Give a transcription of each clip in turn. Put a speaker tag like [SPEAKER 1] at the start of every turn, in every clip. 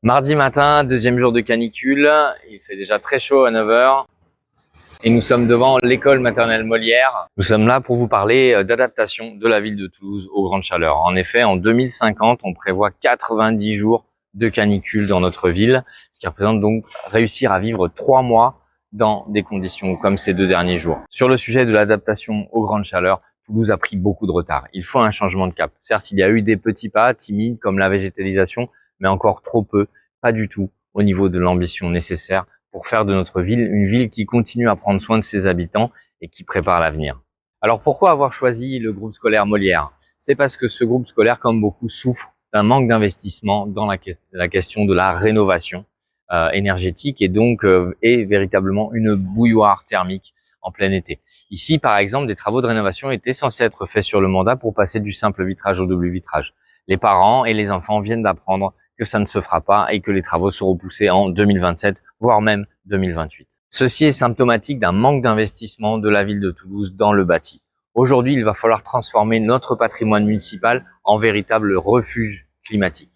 [SPEAKER 1] Mardi matin, deuxième jour de canicule, il fait déjà très chaud à 9 h et nous sommes devant l'école maternelle Molière. Nous sommes là pour vous parler d'adaptation de la ville de Toulouse aux grandes chaleurs. En effet, en 2050, on prévoit 90 jours de canicule dans notre ville, ce qui représente donc réussir à vivre 3 mois dans des conditions comme ces 2 derniers jours. Sur le sujet de l'adaptation aux grandes chaleurs, Toulouse a pris beaucoup de retard. Il faut un changement de cap. Certes, il y a eu des petits pas timides comme la végétalisation, mais encore trop peu, pas du tout au niveau de l'ambition nécessaire pour faire de notre ville une ville qui continue à prendre soin de ses habitants et qui prépare l'avenir. Alors pourquoi avoir choisi le groupe scolaire Molière? C'est parce que ce groupe scolaire, comme beaucoup, souffre d'un manque d'investissement dans la question de la rénovation énergétique et donc est véritablement une bouilloire thermique en plein été. Ici, par exemple, des travaux de rénovation étaient censés être faits sur le mandat pour passer du simple vitrage au double vitrage. Les parents et les enfants viennent d'apprendre que ça ne se fera pas et que les travaux seront repoussés en 2027, voire même 2028. Ceci est symptomatique d'un manque d'investissement de la ville de Toulouse dans le bâti. Aujourd'hui, il va falloir transformer notre patrimoine municipal en véritable refuge climatique.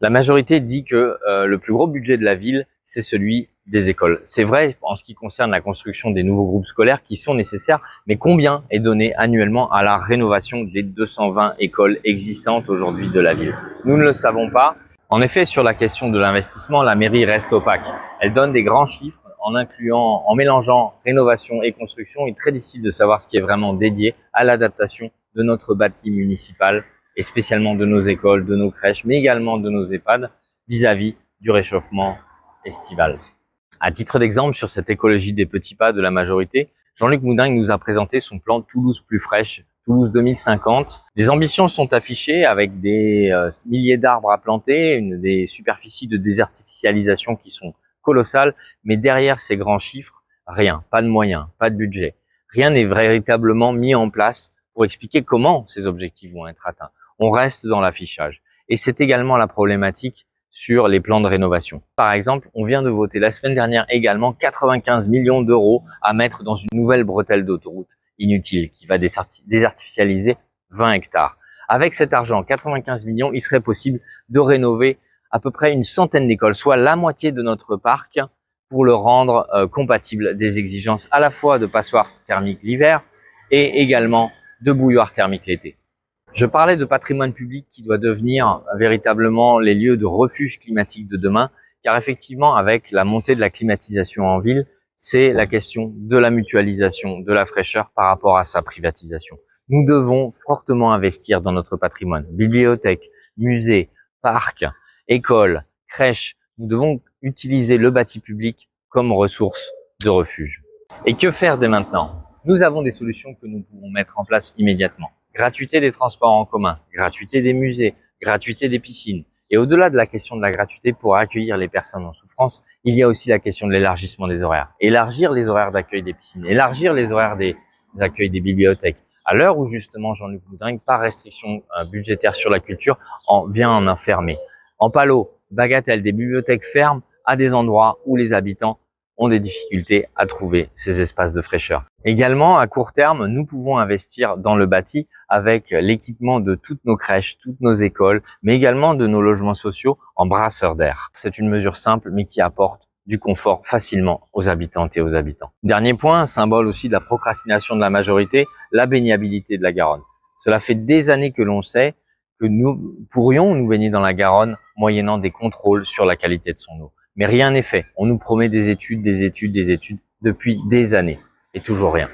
[SPEAKER 1] La majorité dit que le plus gros budget de la ville, c'est celui des écoles. C'est vrai en ce qui concerne la construction des nouveaux groupes scolaires qui sont nécessaires, mais combien est donné annuellement à la rénovation des 220 écoles existantes aujourd'hui de la ville? Nous ne le savons pas. En effet, sur la question de l'investissement, la mairie reste opaque. Elle donne des grands chiffres en mélangeant rénovation et construction. Il est très difficile de savoir ce qui est vraiment dédié à l'adaptation de notre bâti municipal et spécialement de nos écoles, de nos crèches, mais également de nos EHPAD vis-à-vis du réchauffement estival. À titre d'exemple, sur cette écologie des petits pas de la majorité, Jean-Luc Moudingue nous a présenté son plan Toulouse plus fraîche, Toulouse 2050. Des ambitions sont affichées avec des milliers d'arbres à planter, des superficies de désartificialisation qui sont colossales, mais derrière ces grands chiffres, rien, pas de moyens, pas de budget. Rien n'est véritablement mis en place pour expliquer comment ces objectifs vont être atteints. On reste dans l'affichage. Et c'est également la problématique sur les plans de rénovation. Par exemple, on vient de voter la semaine dernière également 95 millions d'euros à mettre dans une nouvelle bretelle d'autoroute inutile qui va désartificialiser 20 hectares. Avec cet argent, 95 millions, il serait possible de rénover à peu près une centaine d'écoles, soit la moitié de notre parc, pour le rendre compatible des exigences à la fois de passoires thermiques l'hiver et également de bouilloires thermiques l'été. Je parlais de patrimoine public qui doit devenir véritablement les lieux de refuge climatique de demain, car effectivement, avec la montée de la climatisation en ville, c'est la question de la mutualisation de la fraîcheur par rapport à sa privatisation. Nous devons fortement investir dans notre patrimoine. Bibliothèques, musées, parcs, écoles, crèches. Nous devons utiliser le bâti public comme ressource de refuge. Et que faire dès maintenant? Nous avons des solutions que nous pouvons mettre en place immédiatement. Gratuité des transports en commun, gratuité des musées, gratuité des piscines. Et au-delà de la question de la gratuité pour accueillir les personnes en souffrance, il y a aussi la question de l'élargissement des horaires. Élargir les horaires d'accueil des piscines, élargir les horaires des accueils des bibliothèques. À l'heure où justement Jean-Luc Moudingue, par restriction budgétaire sur la culture, vient en enfermer. En Palo, bagatelle, des bibliothèques ferment à des endroits où les habitants ont des difficultés à trouver ces espaces de fraîcheur. Également, à court terme, nous pouvons investir dans le bâti avec l'équipement de toutes nos crèches, toutes nos écoles, mais également de nos logements sociaux en brasseurs d'air. C'est une mesure simple, mais qui apporte du confort facilement aux habitantes et aux habitants. Dernier point, symbole aussi de la procrastination de la majorité, la baignabilité de la Garonne. Cela fait des années que l'on sait que nous pourrions nous baigner dans la Garonne moyennant des contrôles sur la qualité de son eau. Mais rien n'est fait. On nous promet des études depuis des années et toujours rien.